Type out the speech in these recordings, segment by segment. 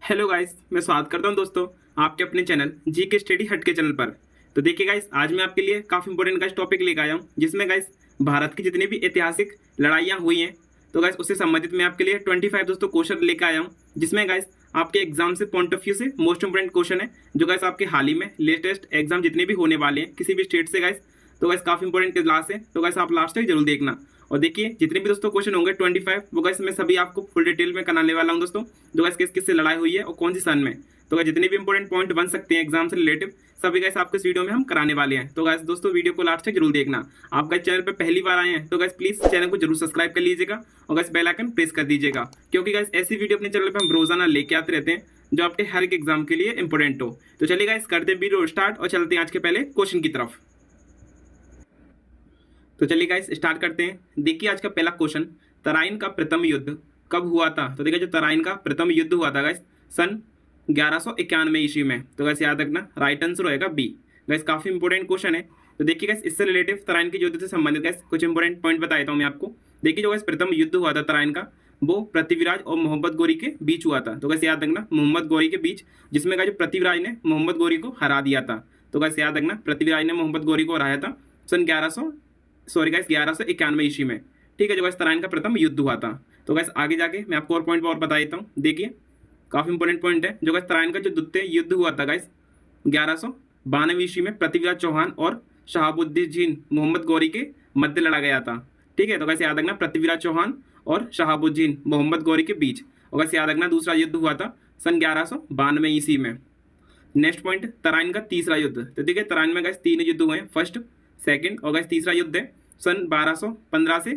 Hello guys, मैं स्वागत करता हूं दोस्तों आपके अपने चैनल जी के स्टडी हट के चैनल पर। तो देखिए गाइस, आज मैं आपके लिए काफ़ी इंपॉर्टेंट गाइस टॉपिक लेकर आया हूं, जिसमें गाइस भारत की जितनी भी ऐतिहासिक लड़ाइयां हुई हैं तो गाइस उससे संबंधित मैं आपके लिए 25 दोस्तों क्वेश्चन लेकर आया हूं, जिसमें गाइस आपके एग्जाम से पॉइंट ऑफ व्यू से मोस्ट इंपोर्टेंट क्वेश्चन है जो गाइस आपके हाल ही में लेटेस्ट एग्जाम जितने भी होने वाले हैं किसी भी स्टेट से गाइस, तो गाइस काफ़ी इंपॉर्टेंट क्लास है, तो गाइस आप लास्ट तक जरूर देखना। और देखिए जितने भी दोस्तों क्वेश्चन होंगे 25 वो गाइस मैं सभी आपको फुल डिटेल में कराने वाला हूं दोस्तों, जो गाइस किस किस से लड़ाई हुई है और कौन सी सन में। तो गाइस जितने भी इंपॉर्टेंट पॉइंट बन सकते हैं एग्जाम से रिलेटिव सभी गाइस आपको इस वीडियो में हम कराने वाले हैं। तो गाइस दोस्तों वीडियो को लास्ट तक जरूर देखना। आप गाइस चैनल पर पहली बार आए हैं तो गाइस प्लीज चैनल को जरूर सब्सक्राइब कर लीजिएगा और गाइस बेल आइकन प्रेस कर दीजिएगा, क्योंकि गाइस ऐसी वीडियो अपने चैनल पर हम रोजाना लेके आते रहते हैं जो आपके हर एक एग्जाम के लिए इंपॉर्टेंट हो। तो चलिए गाइस करते हैं वीडियो स्टार्ट और चलते हैं आज के पहले क्वेश्चन की तरफ। तो चलिए गाइस स्टार्ट करते हैं। देखिए आज का पहला क्वेश्चन, तराइन का प्रथम युद्ध कब हुआ था? तो देखिए जो तराइन का प्रथम युद्ध हुआ था गाइस सन 1191 ईस्वी में। तो गाइस याद रखना राइट आंसर होएगा बी। गाइस काफी इंपॉर्टेंट क्वेश्चन है। तो देखिए गाइस इससे रिलेटिव तराइन के युद्ध से संबंधित गाइस कुछ इंपॉर्टेंट पॉइंट बता देता हूँ मैं आपको। देखिए जो गाइस प्रथम युद्ध हुआ था तराइन का वो पृथ्वीराज और मोहम्मद गोरी के बीच हुआ था। तो कैसे याद रखना मोहम्मद गोरी के बीच, जिसमें जो पृथ्वीराज ने मोहम्मद गोरी को हरा दिया था। तो कैसे याद रखना पृथ्वीराज ने मोहम्मद गोरी को हराया था सन 1191 ईस्वी में। ठीक है, जो गाइस तराइन का प्रथम युद्ध हुआ था। तो गाइस आगे जाके मैं आपको और पॉइंट और बता देता हूँ। देखिए काफी इंपॉर्टेंट पॉइंट है। जो गाइस तराइन का जो द्वितीय युद्ध हुआ था गाइस 1192 ईस्वी में पृथ्वीराज चौहान और शहाबुद्दीन मोहम्मद गोरी के मध्य लड़ा गया था। ठीक है, तो कैसे याद रखना पृथ्वीराज चौहान और शहाबुद्दीन मोहम्मद गोरी के बीच। और कैसे याद रखना दूसरा युद्ध हुआ था सन 1192 ईस्वी में। नेक्स्ट पॉइंट, तराइन का तीसरा युद्ध। तो देखिए तराइन में गाइस 3 युद्ध हुए हैं, फर्स्ट सेकंड और गाइस तीसरा युद्ध है सन 1215 से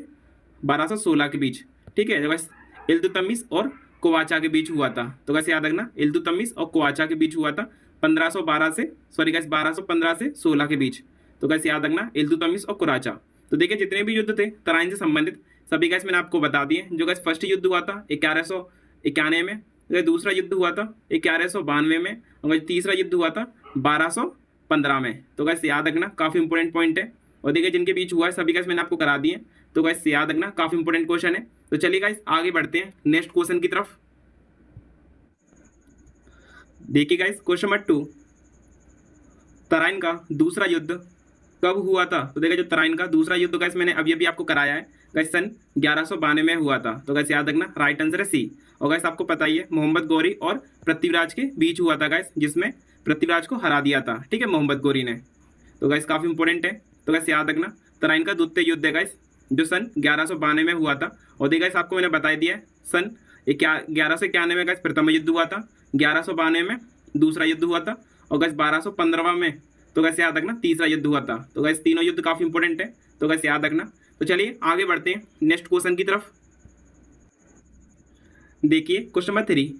1216 के बीच। ठीक है, जो गाइस इल्तुतमिश और कोवाचा के बीच हुआ था। तो कैसे याद रखना इल्तुतमिश और कोवाचा के बीच हुआ था 1215 से 16 के बीच। तो कैसे याद रखना इल्तुतमिश और कोवाचा। तो देखिए जितने भी युद्ध थे तराइन से संबंधित सभी गाइस मैंने आपको बता दिए। जो गाइस फर्स्ट युद्ध हुआ था 1191 में, दूसरा युद्ध हुआ था 1192 में और तीसरा युद्ध हुआ था 1215 में। तो गाइस याद रखना काफी इंपॉर्टेंट पॉइंट है। और देखिए जिनके बीच हुआ है सभी गाइस मैंने आपको करा दिए। तो गाइस याद रखना काफी इंपॉर्टेंट क्वेश्चन है। तो चलिए गाइस आगे बढ़ते हैं नेक्स्ट क्वेश्चन की तरफ। देखिए गाइस क्वेश्चन नंबर 2, तराइन का दूसरा युद्ध कब हुआ था? तो देखिए जो तराइन का दूसरा युद्ध गाइस मैंने अभी अभी आपको कराया है गाइस सन 1192 में हुआ था। तो गाइस याद रखना राइट आंसर है सी। और गाइस आपको पता ही है मोहम्मद गोरी और पृथ्वीराज के बीच हुआ था गाइस, जिसमें पृथ्वीराज को हरा दिया था। ठीक है, मोहम्मद गोरी ने। तो गाइस काफी इंपॉर्टेंट है। तो गाइस याद रखना तराइन का द्वितीय युद्ध है गाइस जो सन 1192 में हुआ था। और देखिए गाइस आपको मैंने बता दिया है सन 1191 में गाइस प्रथम युद्ध हुआ था, 1192 में दूसरा युद्ध हुआ था और गाइस 1215 में तो गाइस याद रखना तीसरा युद्ध हुआ था। तो गाइस तीनों युद्ध काफी इंपॉर्टेंट है। तो गाइस याद रखना। तो चलिए आगे बढ़ते हैं नेक्स्ट क्वेश्चन की तरफ। देखिए क्वेश्चन नंबर 3,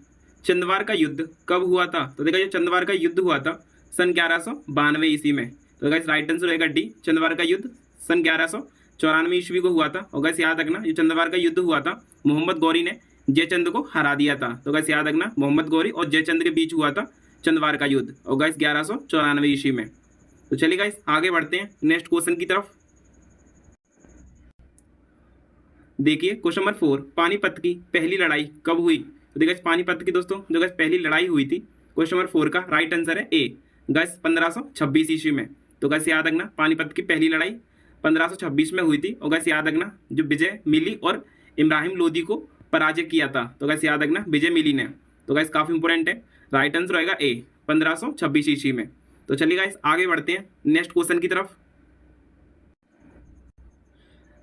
चंदवार का युद्ध कब हुआ था? तो देखिए जो चंदवार का युद्ध हुआ था सन 1192 ईस्वी में। तो गाइस राइट आंसर रहेगा डी। चंदवार का युद्ध सन 1194 ईस्वी को हुआ था। और गाइस याद रखना जो चंदवार का युद्ध हुआ था मोहम्मद गौरी ने जयचंद को हरा दिया था। तो गाइस याद रखना मोहम्मद गौरी और जयचंद के बीच हुआ था चंदवार का युद्ध और गाइस 1194 ईस्वी में। तो चलिए गाइस आगे बढ़ते हैं नेक्स्ट क्वेश्चन की तरफ। देखिए क्वेश्चन नंबर 4, पानीपत की पहली लड़ाई कब हुई? तो देखिए पानीपत की दोस्तों जो गाइस पहली लड़ाई हुई थी क्वेश्चन नंबर 4 का राइट आंसर है ए गाइस 1526 ईस्वी में। तो गाइस याद रखना पानीपत की पहली लड़ाई 1526 में हुई थी। और गाइस याद रखना जो विजय मिली और इब्राहिम लोदी को पराजय किया था। तो गाइस याद रखना विजय मिली ने। तो गाइस काफी इंपॉर्टेंट है, राइट आंसर रहेगा ए 1526 ईस्वी में। तो चलिए गाइस आगे बढ़ते हैं नेक्स्ट क्वेश्चन की तरफ।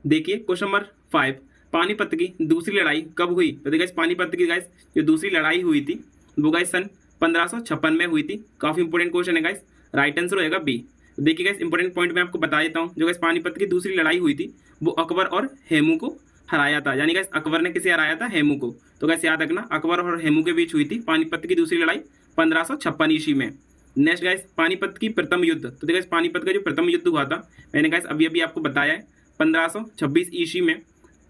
देखिए क्वेश्चन नंबर 5, पानीपत की दूसरी लड़ाई कब हुई? तो देखिए पानीपत की गाइस जो दूसरी लड़ाई हुई थी वो गाइस सन 1556 में हुई थी। काफी इंपॉर्टेंट क्वेश्चन है गाइस, राइट आंसर होएगा बी। देखिए गाइस इंपॉर्टेंट पॉइंट मैं आपको बता देता हूँ। जो गाइस पानीपत की दूसरी लड़ाई हुई थी वो अकबर और हेमू को हराया था। यानी गाइस अकबर ने किसे हराया था? हेमू को। तो गाइस याद रखना अकबर और हेमू के बीच हुई थी पानीपत की दूसरी लड़ाई 1556 ईस्वी में। नेक्स्ट गाइस पानीपत की प्रथम युद्ध। तो देखिए पानीपत का जो प्रथम युद्ध हुआ था मैंने गाइस अभी अभी आपको बताया है 1526 ईस्वी में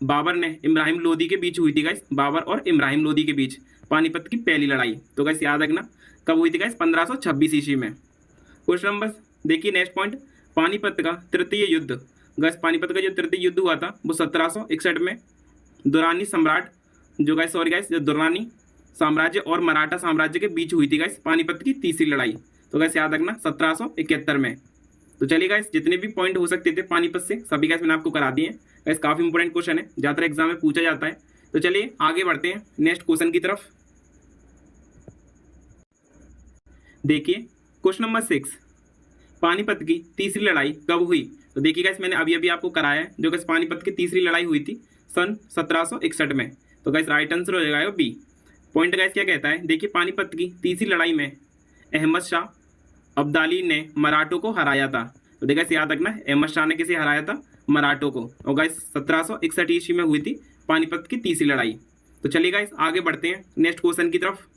बाबर ने इब्राहिम लोदी के बीच हुई थी गाइस, बाबर और इब्राहिम लोदी के बीच पानीपत की पहली लड़ाई। तो गाइस याद रखना कब हुई थी गाइस 1526 ईस्वी में। क्वेश्चन नंबर देखिए नेक्स्ट पॉइंट, पानीपत का तृतीय युद्ध। गाइस पानीपत का जो तृतीय युद्ध हुआ था वो 1761 में दुरानी सम्राट जो गाइस सॉरी गाइस जो दुरानी साम्राज्य और मराठा साम्राज्य के बीच हुई थी गाइस पानीपत की तीसरी लड़ाई। तो गाइस याद रखना 1771 में। तो चलिए गाइस जितने भी पॉइंट हो सकते थे पानीपत से सभी गाइस मैंने आपको करा दिए हैं। गाइस काफी इंपॉर्टेंट क्वेश्चन है, ज्यादातर एग्जाम में पूछा जाता है। तो चलिए आगे बढ़ते हैं नेक्स्ट क्वेश्चन की तरफ। देखिए क्वेश्चन नंबर 6, पानीपत की तीसरी लड़ाई कब हुई? तो देखिए गाइस मैंने अभी अभी आपको कराया है जो गाइस पानीपत की तीसरी लड़ाई हुई थी सन 1761 में। तो गाइस राइट आंसर हो जाएगा बी। पॉइंट गाइस क्या कहता है, देखिए पानीपत की तीसरी लड़ाई में अहमद शाह अब्दाली ने मराठों को हराया था। तो देखिए गाइस याद रखना अहमद शाह ने किसे हराया था? मराठों को। और गाइस 1761 ईस्वी में हुई थी पानीपत की तीसरी लड़ाई। तो चलिए गाइस आगे बढ़ते हैं नेक्स्ट क्वेश्चन की तरफ।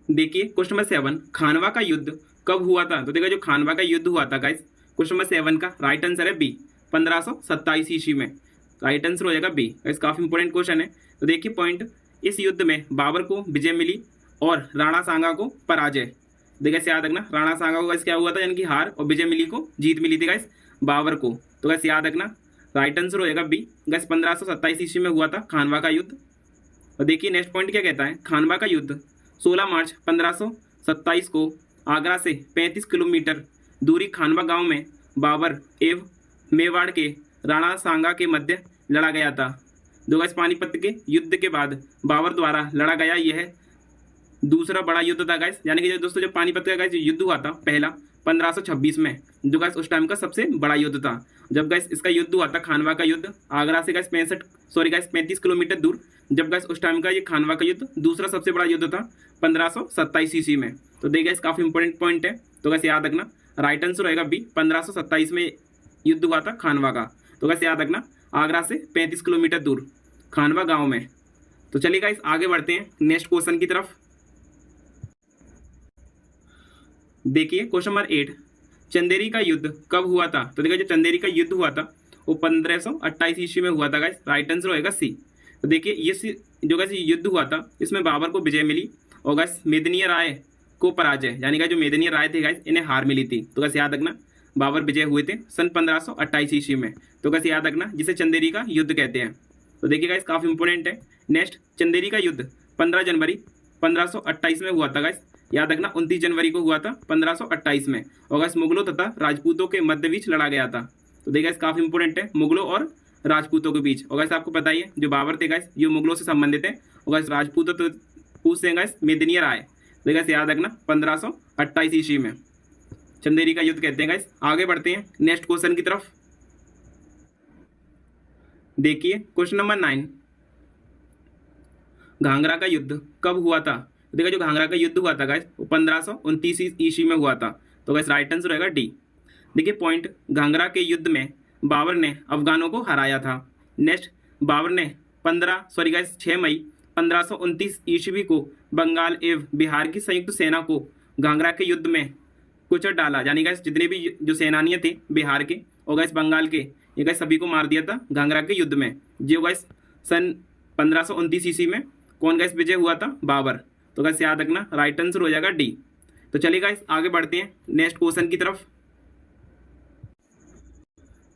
देखिए क्वेश्चन नंबर 7, खानवा का युद्ध कब हुआ था? तो देखिए जो खानवा का युद्ध हुआ था गाइस क्वेश्चन नंबर 7 का राइट आंसर है बी, 1527 ईस्वी में। राइट आंसर हो जाएगा बी। गाइस काफी इंपॉर्टेंट क्वेश्चन है। तो देखिए पॉइंट, इस युद्ध में बाबर को विजय मिली और राणा सांगा को पराजय। देखिए याद रखना राणा सांगा को गाइस क्या हुआ था, यानी कि हार, और विजय मिली को जीत मिली थी गाइस बाबर को। तो गाइस याद रखना राइट आंसर हो जाएगा बी। गाइस 1527 ईस्वी में हुआ था खानवा का युद्ध। और देखिए नेक्स्ट पॉइंट क्या कहता है, खानवा का युद्ध 16 मार्च 1527 को आगरा से 35 किलोमीटर दूरी खानवा गांव में बाबर एवं मेवाड़ के राणा सांगा के मध्य लड़ा गया था। जो गाइस पानीपत के युद्ध के बाद बाबर द्वारा लड़ा गया यह दूसरा बड़ा युद्ध था गाइस, यानी कि जो दोस्तों जब पानीपत का गाइस युद्ध हुआ था पहला 1526 में, जो गाइस उस टाइम का सबसे बड़ा युद्ध था। जब गाइस इसका युद्ध हुआ था खानवा का युद्ध आगरा से गाइस 35 किलोमीटर दूर, जब गाइस उस टाइम का ये खानवा का युद्ध दूसरा सबसे बड़ा युद्ध था 1527 ईस्वी में। तो देखिए गाइस काफी इंपॉर्टेंट पॉइंट है। तो गाइस याद रखना राइट आंसर रहेगा बी, 1527 में युद्ध हुआ था खानवा का। तो गाइस याद रखना आगरा से 35 किलोमीटर दूर खानवा गांव में। तो चलिए गाइस आगे बढ़ते हैं नेक्स्ट क्वेश्चन की तरफ। देखिए क्वेश्चन नंबर 8, चंदेरी का युद्ध कब हुआ था? तो देखिए जो चंदेरी का युद्ध हुआ था वो 1528 ईस्वी में हुआ था गाइस। राइट आंसर होएगा सी। तो देखिए ये जो गाइस युद्ध हुआ था इसमें बाबर को विजय मिली और गाइस मेदिनी राय को पराजय, यानी कि जो मेदिनी राय थे गाइस इन्हें हार मिली थी। तो गाइस याद रखना बाबर विजय हुए थे सन 1528 ईस्वी में। तो गाइस याद रखना जिसे चंदेरी का युद्ध कहते हैं। तो देखिए गाइस काफी इंपॉर्टेंट है। नेक्स्ट, चंदेरी का युद्ध 15 जनवरी 1528 में हुआ था गाइस। याद रखना 29 जनवरी को हुआ था 1528 में। और गाइस मुगलों तथा राजपूतों के मध्य बीच लड़ा गया था। तो देखिए गाइस काफी इंपॉर्टेंट है, मुगलों और राजपूतों के बीच। और गाइस आपको पता ही है जो बाबर थे गाइस ये मुगलों से संबंधित है, और गाइस राजपूतों तो पूछते हैं गाइस मेदिनी राय। तो गाइस याद रखना 1528 ईस्वी में चंदेरी का युद्ध कहते हैं गाइस। आगे बढ़ते हैं नेक्स्ट क्वेश्चन की तरफ। देखिए क्वेश्चन नंबर 9, घाघरा का युद्ध कब हुआ था? देखिए जो घाघरा का युद्ध हुआ था गाइस वो 1529 ईस्वी में हुआ था। तो गाइस राइट आंसर रहेगा डी। देखिए पॉइंट, घाघरा के युद्ध में बाबर ने अफगानों को हराया था। नेक्स्ट, बाबर ने 6 मई 1529 ईस्वी को बंगाल एवं बिहार की संयुक्त सेना को घाघरा के युद्ध में कुचल डाला, यानी गाइस जितने भी जो सेनानी थे बिहार के और गाइस बंगाल के, ये गाइस सभी को मार दिया था घाघरा के युद्ध में। जो गाइस सन 1529 ईस्वी में कौन गाइस विजय हुआ था? बाबर। तो गाइस याद रखना राइट आंसर हो जाएगा डी। तो चलिए गाइस आगे बढ़ते हैं नेक्स्ट क्वेश्चन की तरफ।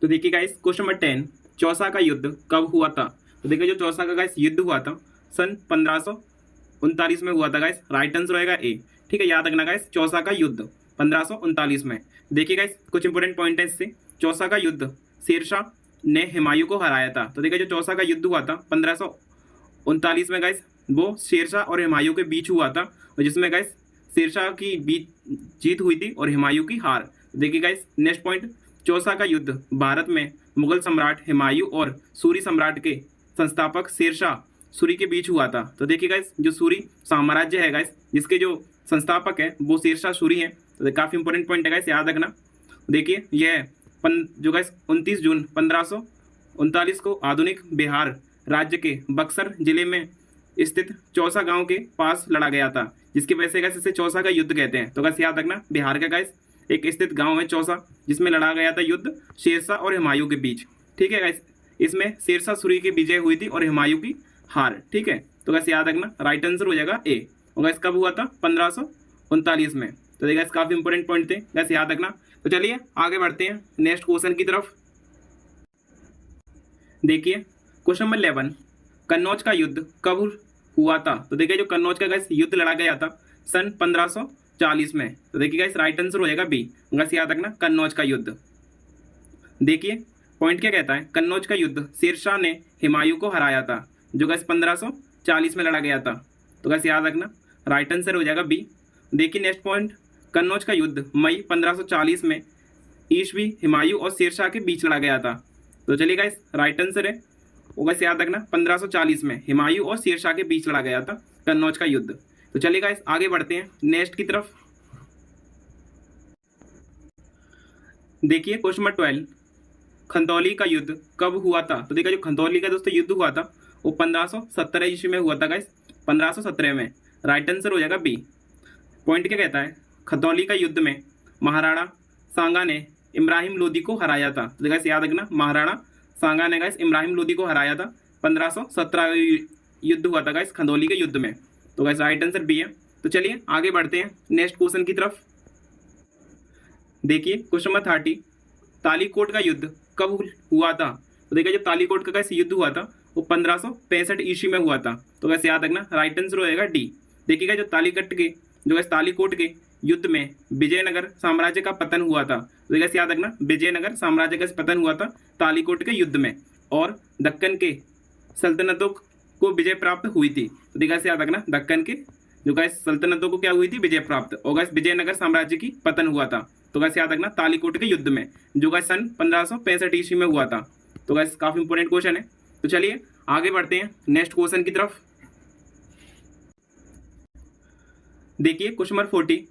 तो देखिए गाइस क्वेश्चन नंबर 10, चौसा का युद्ध कब हुआ था? तो देखिए जो चौसा का गाइस युद्ध हुआ था सन 1539 में हुआ था गाइस। राइट आंसर रहेगा ए। ठीक है, याद रखना गाइस चौसा का युद्ध 1539 में। देखिए गाइस कुछ इंपोर्टेंट पॉइंट है इससे। चौसा का युद्ध शेरशाह ने हुमायूं को हराया था। तो देखिए जो चौसा का युद्ध हुआ था 1539 में गाइस वो शेरशाह और हुमायूं के बीच हुआ था, और जिसमें गाइस शेरशाह की जीत हुई थी और हुमायूं की हार। देखिए गाइस नेक्स्ट पॉइंट, चौसा का युद्ध भारत में मुगल सम्राट हुमायूं और सूरी सम्राट के संस्थापक शेरशाह सूरी के बीच हुआ था। तो देखिए गाइस जो सूरी साम्राज्य है गाइस जिसके जो संस्थापक है वो शेरशाह सूरी है। तो काफी इंपॉर्टेंट पॉइंट है गाइस, याद रखना। देखिए यह जो गाइस 29 जून 1539 को आधुनिक बिहार राज्य के बक्सर जिले में स्थित चौसा गांव के पास लड़ा गया था, जिसकी वजह से गाइस इसे चौसा का युद्ध कहते हैं। तो गाइस याद रखना बिहार का गाइस एक स्थित गांव है चौसा, जिसमें लड़ा गया था युद्ध शेरशाह और हुमायूं के बीच। ठीक है गाइस, इसमें शेरशाह सूरी की विजय हुई थी और हुमायूं की हार। ठीक है, तो गाइस याद रखना राइट आंसर हो जाएगा ए। और गाइस कब हुआ था? 1539 में। तो देखिए गाइस काफी इंपॉर्टेंट पॉइंट थे गाइस, याद रखना। तो चलिए आगे बढ़ते हैं नेक्स्ट क्वेश्चन की तरफ। देखिए क्वेश्चन नंबर 11, कन्नौज का युद्ध कब हुआ था? तो देखिए जो कन्नौज का गाइस युद्ध लड़ा गया था सन 1540 में। तो देखिए गाइस राइट आंसर हो जाएगा बी, गाइस याद रखना कन्नौज का युद्ध। देखिए पॉइंट क्या कहता है, कन्नौज का युद्ध शेरशाह ने हुमायूं को हराया था, जो गाइस 1540 में लड़ा गया था। तो गाइस याद रखना राइट आंसर हो जाएगा बी। देखिए नेक्स्ट पॉइंट, कन्नौज का युद्ध मई 1540 में ईस्वी हुमायूं और शेरशाह के बीच लड़ा गया था। तो चलिए गाइस राइट आंसर है वो गाइस याद रखना 1540 में हुमायूं और शेरशाह के बीच लड़ा गया था कन्नौज का युद्ध। तो चलिए गाइस आगे बढ़ते हैं नेक्स्ट की तरफ। देखिए क्वेश्चन नंबर 12, खंदौली का युद्ध कब हुआ था? तो देखिए जो खंदौली का दोस्तों युद्ध हुआ था वो 1517 ईस्वी में हुआ था गाइस, 1517 में। राइट आंसर हो जाएगा बी। पॉइंट क्या कहता है, खंदौली का युद्ध में महाराणा सांगा ने इब्राहिम लोदी को हराया था। तो गाइस याद रखना महाराणा सांगा ने गाइस इब्राहिम लोदी को हराया था, 1517 युद्ध हुआ था गाइस खंदौली के युद्ध में। तो गाइस राइट आंसर बी है। तो चलिए आगे बढ़ते हैं नेक्स्ट क्वेश्चन की तरफ। देखिए क्वेश्चन नंबर 30, तालीकोट का युद्ध कब हुआ था? तो देखिए जो तालीकोट का गाइस युद्ध हुआ था वो 1565 ईस्वी में हुआ था। तो गाइस याद रखना राइट आंसर हो जाएगा डी। देखिएगा जो तालीकोट के युद्ध में विजयनगर साम्राज्य का पतन हुआ था। तो गाइस याद रखना विजयनगर साम्राज्य का पतन हुआ था तालीकोट के युद्ध में, और दक्कन के सल्तनतों को विजय प्राप्त हुई थी। तो देखिए याद रखना दक्कन के जो गाइस सल्तनतों को क्या हुई थी, विजय प्राप्त, और गाइस विजयनगर साम्राज्य की पतन हुआ था। तो गाइस याद रखना तालीकोट के युद्ध में, जो गाइस सन 1565 ईस्वी में हुआ था। तो गाइस काफी इंपोर्टेंट क्वेश्चन है। तो चलिए आगे बढ़ते हैं नेक्स्ट क्वेश्चन की तरफ। देखिए क्वेश्चन नंबर 40,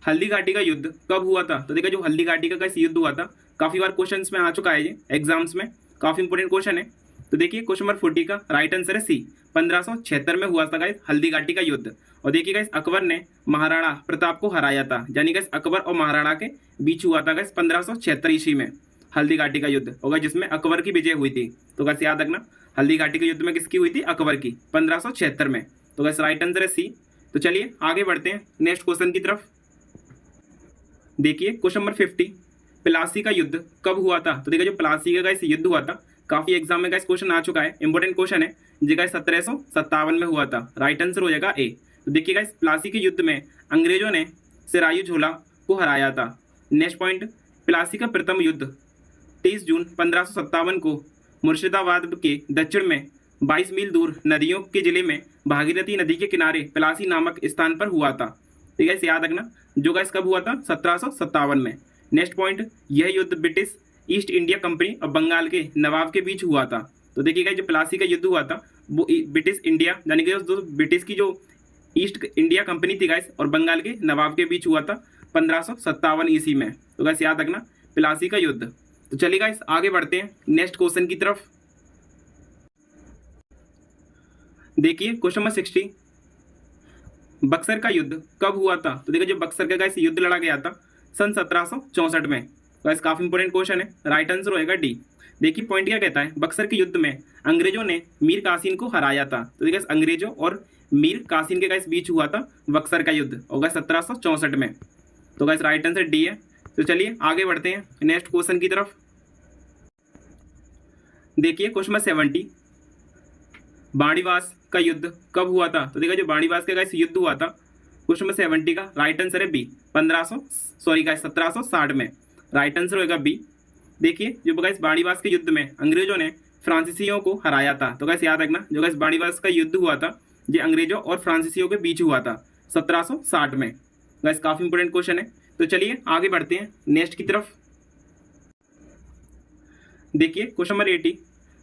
हल्दी घाटी का युद्ध कब हुआ था? तो देखिए जो हल्दी घाटी का गाइस युद्ध हुआ था काफी बार क्वेश्चंस में आ चुका है, ये एग्जाम्स में काफी इंपोर्टेंट क्वेश्चन है। तो देखिए क्वेश्चन नंबर 40 का राइट आंसर है सी, 1576 में हुआ था गाइस हल्दी घाटी का युद्ध। और देखिए गाइस अकबर ने महाराणा प्रताप को हराया था, यानी गाइस अकबर और महाराणा के बीच हुआ था गाइस 1576 ईस्वी में हल्दी घाटी का युद्ध होगा, जिसमें अकबर की विजय हुई थी। तो गाइस याद रखना हल्दी घाटी के युद्ध में किसकी हुई थी, अकबर की, 1576 में। तो गाइस राइट आंसर है सी। तो चलिए आगे बढ़ते हैं नेक्स्ट क्वेश्चन की तरफ। देखिए क्वेश्चन नंबर 50, प्लासी का युद्ध कब हुआ था? तो देखिए जो प्लासी का गाइस युद्ध हुआ था काफी एग्जाम में गाइस क्वेश्चन आ चुका है, इंपोर्टेंट क्वेश्चन है, जो गाइस 1757 में हुआ था। राइट आंसर हो जाएगा ए। तो देखिए गाइस प्लासी के युद्ध में अंग्रेजों ने सिरायू झोला को हराया था। नेक्स्ट पॉइंट, प्लासी का प्रथम युद्ध 30 जून 1557 को मुर्शिदाबाद के दक्षिण में 22 मील दूर नदियों के जिले में भागीरथी नदी के किनारे प्लासी नामक स्थान पर हुआ था। ठीक है, इसे याद रखना, जो गाइस कब हुआ था, 1757 में। नेक्स्ट पॉइंट, यह युद्ध ब्रिटिश ईस्ट इंडिया कंपनी और बंगाल के नवाब के बीच हुआ था। तो देखिएगा जो प्लासी का युद्ध हुआ था वो ब्रिटिश इंडिया यानी कि ब्रिटिश की जो ईस्ट इंडिया कंपनी थी गाइस और बंगाल के नवाब के बीच हुआ था 1557 ईस्वी में। तो गाइस याद रखना प्लासी का युद्ध। तो चलिए गाइस आगे बढ़ते हैं नेक्स्ट क्वेश्चन की तरफ। देखिए क्वेश्चन नंबर 60, बक्सर का युद्ध कब हुआ था? तो देखिए जो बक्सर का गाइस युद्ध लड़ा गया था सन 1764 में। गाइस काफी इंपोर्टेंट क्वेश्चन है, राइट आंसर होएगा डी। देखिए पॉइंट क्या कहता है, बक्सर के युद्ध में अंग्रेजों ने मीर कासिम को हराया था। तो देखिए अंग्रेजों और मीर कासिम के गाइस बीच हुआ था बक्सर का युद्ध और गाइस 1764 में। तो गाइस राइट आंसर डी है। तो चलिए आगे बढ़ते हैं नेक्स्ट क्वेश्चन की तरफ। देखिए क्वेश्चन नंबर 70, बाणीवास का युद्ध कब हुआ था? तो देखिए जो बाणीवास का गाइस युद्ध हुआ था क्वेश्चन नंबर 70 का राइट आंसर है बी, 1760 में। राइट आंसर होगा बी। देखिए जो गाइस बाणीवास के युद्ध में अंग्रेजों ने फ्रांसीसियों को हराया था। तो गाइस याद रखना जो गाइस बाणीवास का युद्ध हुआ था ये अंग्रेजों और फ्रांसीसियों के बीच हुआ था 1760 में। गाइस काफी इंपोर्टेंट क्वेश्चन है। तो चलिए आगे बढ़ते हैं नेक्स्ट की तरफ। देखिए क्वेश्चन नंबर 80,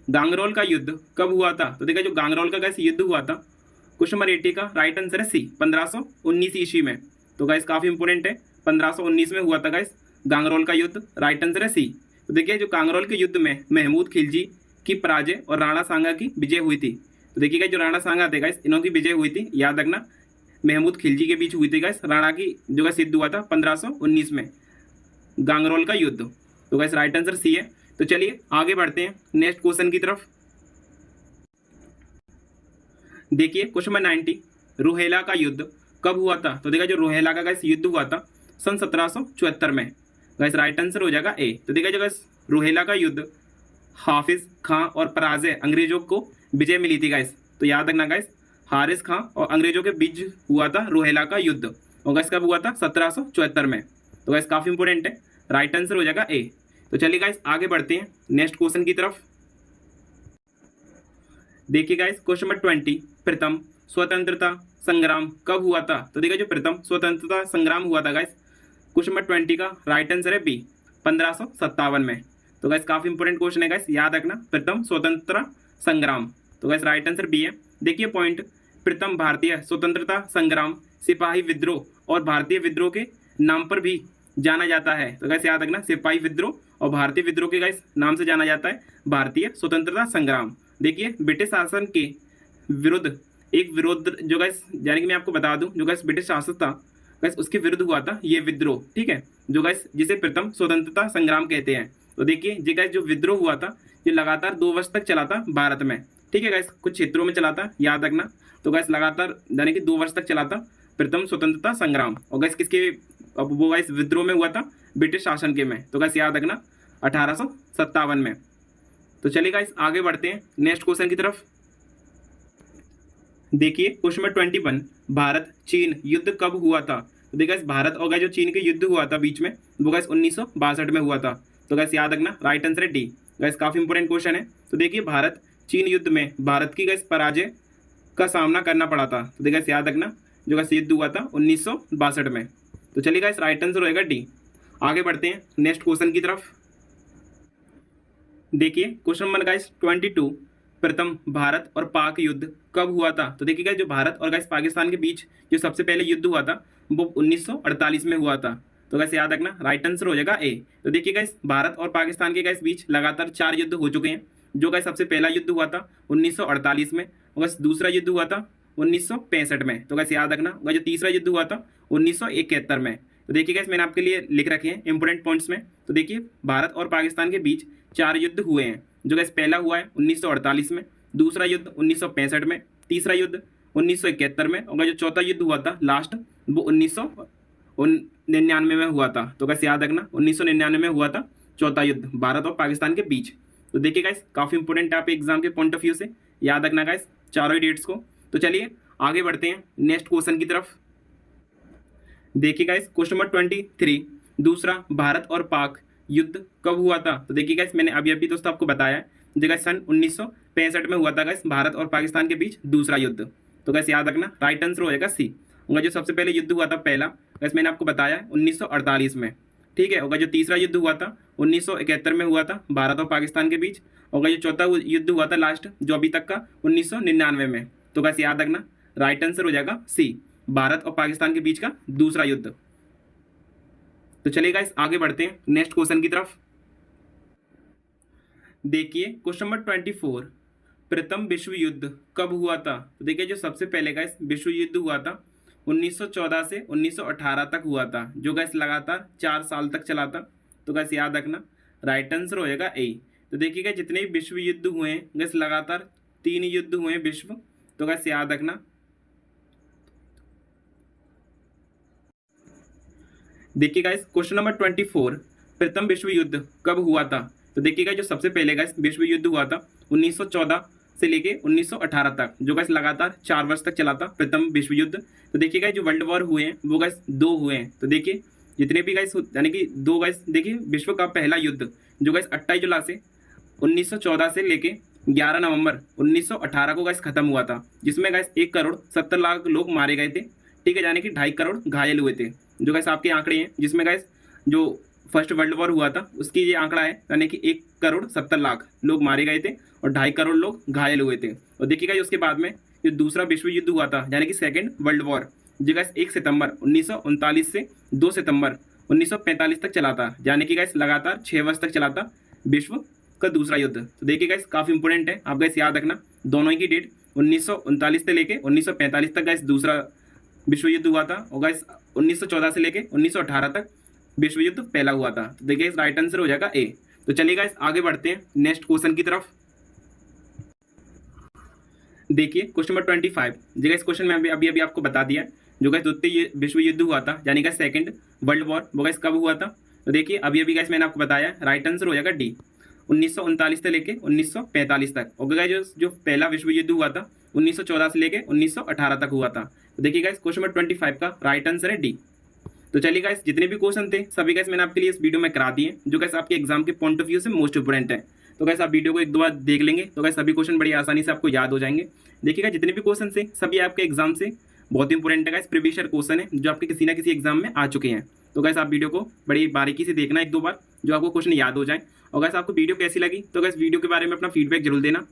गांगरोल का युद्ध कब हुआ था? तो देखिए जो गांगरोल का गाइस युद्ध हुआ था क्वेश्चन नंबर 80 का राइट आंसर है सी, 1519 ईस्वी में। तो गाइस काफी इंपोर्टेंट है, 1519 में हुआ था गाइस गांगरोल का युद्ध। राइट आंसर है सी। तो देखिए जो गांगरोल के युद्ध में महमूद खिलजी की पराजय और राणा सांगा की विजय हुई थी। तो देखिएगा जो राणा सांगा थे गाइस इन्हों की विजय हुई थी, याद रखना महमूद खिलजी के बीच हुई थी गाइस, राणा की जो गाइस युद्ध हुआ था 1519 में गांगरोल का युद्ध। तो गाइस राइट आंसर सी है। तो चलिए आगे बढ़ते हैं नेक्स्ट क्वेश्चन की तरफ। देखिए क्वेश्चन नंबर 90, रोहेला का युद्ध कब हुआ था? तो देखिए जो रोहेला का गाइस युद्ध हुआ था सन 1774 में। गाइस राइट आंसर हो जाएगा ए। तो देखिए जो गाइस रोहेला का युद्ध हाफिज खां और पराजय अंग्रेजों को विजय मिली थी गाइस। तो याद रखना गाइस हारिस खां और अंग्रेजों के बीच हुआ था रोहेला का युद्ध, और गाइस कब हुआ था? 1774 में। तो गाइस काफी इंपोर्टेंट है, राइट आंसर हो जाएगा ए। तो चलिए गाइस आगे बढ़ते हैं नेक्स्ट क्वेश्चन की तरफ। देखिए गाइस क्वेश्चन नंबर 20, प्रथम स्वतंत्रता संग्राम कब हुआ था? तो देखिए जो प्रथम स्वतंत्रता संग्राम हुआ था गाइस, क्वेश्चन नंबर 20 का राइट आंसर है बी, 1557 में। तो गाइस काफी इंपोर्टेंट क्वेश्चन है गाइस, याद रखना, प्रथम स्वतंत्रता संग्राम। तो गाइस राइट आंसर बी है। देखिए पॉइंट, प्रथम भारतीय स्वतंत्रता संग्राम सिपाही विद्रोह और भारतीय विद्रोह के नाम पर भी जाना जाता है। तो गाइस याद रखना, सिपाही विद्रोह और भारतीय विद्रोह के गाइस नाम से जाना जाता है भारतीय स्वतंत्रता संग्राम। देखिए ब्रिटिश शासन के विरुद्ध एक विरोध जो गाइस, यानी कि मैं आपको बता दूं, जो गाइस ब्रिटिश शासन था गाइस उसके विरुद्ध हुआ था ये विद्रोह, ठीक है, जो गाइस जिसे प्रथम स्वतंत्रता संग्राम कहते हैं। तो देखिए ये गाइस जो विद्रोह हुआ था ये लगातार 2 वर्ष तक चला था भारत में, ठीक है गाइस, कुछ क्षेत्रों में चला था, याद रखना। तो गाइस लगातार यानी कि 2 वर्ष तक चला था प्रथम स्वतंत्रता संग्राम, और गाइस किसके, अब वो गाइस विद्रोह में हुआ था ब्रिटिश शासन के में। तो गाइस याद रखना 1857 में। तो चलिए गाइस आगे बढ़ते हैं नेक्स्ट क्वेश्चन की तरफ। देखिए क्वेश्चन नंबर 21, भारत चीन युद्ध कब हुआ था? तो देखिए भारत और जो चीन के युद्ध हुआ था बीच में, वो गाइस 1962 में हुआ था। तो गाइस याद रखना राइट आंसर है डी। गाइस काफी इंपोर्टेंट क्वेश्चन है। तो देखिए भारत चीन युद्ध में भारत की गाइस पराजय का सामना करना पड़ा था। तो देखिए याद रखना जो गाइस युद्ध हुआ था 1962 में। तो चलिए गाइस राइट आंसर होएगा डी। आगे बढ़ते हैं नेक्स्ट क्वेश्चन की तरफ। देखिए क्वेश्चन नंबर गाइस 22, प्रथम भारत और पाक युद्ध कब हुआ था? तो देखिए गाइस जो भारत और गाइस पाकिस्तान के बीच जो सबसे पहले युद्ध हुआ था वो 1948 में हुआ था। तो गाइस याद रखना राइट आंसर हो जाएगा ए। तो देखिए गाइस भारत और पाकिस्तान के गाइस बीच लगातार 4 युद्ध हो चुके हैं। जो गाइस सबसे पहला युद्ध हुआ था 1948 में, और गाइस दूसरा युद्ध हुआ था 1965 में। तो गाइस याद रखना जो तीसरा युद्ध हुआ था 1971 में। तो देखिए गाइस मैंने आपके लिए लिख रखे हैं इंपोर्टेंट पॉइंट्स में। तो देखिए भारत और पाकिस्तान के बीच 4 युद्ध हुए हैं। जो गाइस पहला हुआ है 1948 में, दूसरा युद्ध 1965 में, तीसरा युद्ध 1971 में, और जो चौथा युद्ध हुआ था लास्ट वो 1999 में हुआ था। तो गाइस याद रखना 1999 में हुआ था चौथा युद्ध भारत और पाकिस्तान के बीच। तो देखिए गाइस काफी इंपोर्टेंट है आप एग्जाम के पॉइंट ऑफ व्यू से, याद रखना गाइस चारों ही डेट्स को। तो चलिए आगे बढ़ते हैं नेक्स्ट क्वेश्चन की तरफ। देखिए गाइस क्वेश्चन नंबर 23, दूसरा भारत और पाक युद्ध कब हुआ था? तो देखिए गाइस मैंने अभी अभी दोस्तों आपको बताया है, जो गाइस सन 1965 में हुआ था गाइस भारत और पाकिस्तान के बीच दूसरा युद्ध। तो गाइस याद रखना राइट आंसर हो जाएगा सी। उनका जो सबसे पहले युद्ध हुआ था पहला गाइस मैंने आपको बताया 1948 में, ठीक है। उनका जो तीसरा युद्ध हुआ था 1971 में हुआ था भारत और पाकिस्तान के बीच, और जो चौथा युद्ध हुआ था लास्ट जो अभी तक का 1999 में। तो गाइस याद रखना राइट आंसर हो जाएगा सी, भारत और पाकिस्तान के बीच का दूसरा युद्ध। तो चलिए गाइस आगे बढ़ते हैं नेक्स्ट क्वेश्चन की तरफ। देखिए क्वेश्चन नंबर 24, प्रथम विश्व युद्ध कब हुआ था? तो देखिए जो सबसे पहले गाइस विश्व युद्ध हुआ था 1914 से 1918 तक हुआ था, जो गाइस लगातार 4 साल तक चला था। तो गाइस याद रखना राइट आंसर हो जाएगा ए। तो देखिएगा जितने भी विश्व युद्ध हुए हैं गाइस लगातार 3 युद्ध हुए हैं विश्व। तो गाइस याद रखना, देखिए गाइस क्वेश्चन नंबर 24, प्रथम विश्व युद्ध कब हुआ था? तो देखिएगा जो सबसे पहले गाइस विश्व युद्ध हुआ था 1914 से लेके 1918 तक, जो गाइस लगातार 4 वर्ष तक चला था प्रथम विश्व युद्ध। तो देखिएगा जो वर्ल्ड वॉर हुए हैं वो गाइस 2 हुए हैं। तो देखिए जितने भी गाइस यानी कि 2 गाइस, देखिए विश्व का पहला युद्ध जो गाइस 28 जुलाई से 1914 से लेके 11 नवंबर 1918 को गाइस खत्म हुआ था, जिसमें गाइस 1,70,00,000 लोग मारे गए थे, ठीक है, यानी कि 2.5 करोड़ घायल हुए थे। जो गाइस आपके आंकड़े हैं जिसमें गाइस जो फर्स्ट वर्ल्ड वॉर हुआ था उसकी ये आंकड़ा है, यानी कि 1,70,00,000 लोग मारे गए थे और 2.5 करोड़ लोग घायल हुए थे। और देखिएगा उसके बाद में जो दूसरा विश्व युद्ध हुआ था यानी कि सेकेंड वर्ल्ड वॉर, जो गाइस 1 सितंबर 1939 से 2 सितंबर 1945 तक चला था, यानी कि गाइस लगातार 6 वर्ष तक चला था विश्व का दूसरा युद्ध। तो देखिए गाइस काफी इंपोर्टेंट है, आप गाइस याद रखना दोनों ही की डेट 1939 से लेके 1945 तक गाइस दूसरा विश्व युद्ध हुआ था, और गाइस 1914 से लेके 1918 तक विश्व युद्ध पहला हुआ था। तो देखिए राइट आंसर हो जाएगा ए। तो चलिए गाइस आगे बढ़ते हैं नेक्स्ट क्वेश्चन की तरफ। देखिए क्वेश्चन नंबर 25, जो गाइस क्वेश्चन में अभी आपको बता दिया, जो गाइस द्वितीय विश्व युद्ध हुआ था यानी कि सेकंड वर्ल्ड वॉर, वो गाइस कब हुआ था? तो देखिए अभी गाइस मैंने आपको बताया, राइट आंसर हो जाएगा डी, 1939 से लेके 1945 तक। और गाइस जो पहला विश्व युद्ध हुआ था 1914 से लेके 1918 तक हुआ था। तो देखिए गाइस क्वेश्चन नंबर 25 का राइट आंसर है डी। तो चलिए गाइस जितने भी क्वेश्चन थे सभी गाइस मैंने आपके लिए इस वीडियो में करा दिए, जो गाइस आपके एग्जाम के पॉइंट ऑफ व्यू से मोस्ट इंपोर्टेंट है। तो गाइस आप वीडियो को एक दो बार देख लेंगे तो गाइस सभी क्वेश्चन बड़ी आसानी से आपको याद हो जाएंगे। देखिएगा जितने भी क्वेश्चन थे सभी आपके एग्जाम से बहुत इंपॉर्टेंट है गाइस, प्रीवियस ईयर क्वेश्चन है जो आपके किसी ना किसी एग्जाम में आ चुके हैं। तो गाइस आप वीडियो को बड़ी बारीकी से देखना एक दो बार, जो आपको क्वेश्चन याद हो जाए। और गाइस आपको वीडियो कैसी लगी तो गाइस वीडियो के बारे में अपना फीडबैक जरूर देना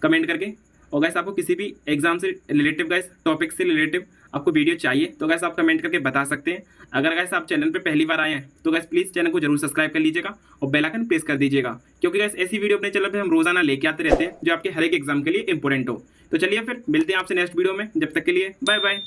कमेंट करके। और गाइस आपको किसी भी एग्जाम से रिलेटिव गाइस टॉपिक से रिलेटिव आपको वीडियो चाहिए तो गाइस आप कमेंट करके बता सकते हैं। अगर गाइस आप चैनल पे पहली बार आए हैं तो गाइस प्लीज़ चैनल को जरूर सब्सक्राइब कर लीजिएगा और बेल आइकन प्रेस कर दीजिएगा, क्योंकि गाइस ऐसी वीडियो अपने चैनल पे हम रोजाना लेके आते रहते हैं जो आपके हर एक एग्जाम के लिए इंपॉर्टेंट हो। तो चलिए फिर मिलते हैं आपसे नेक्स्ट वीडियो में, जब तक के लिए बाय बाय।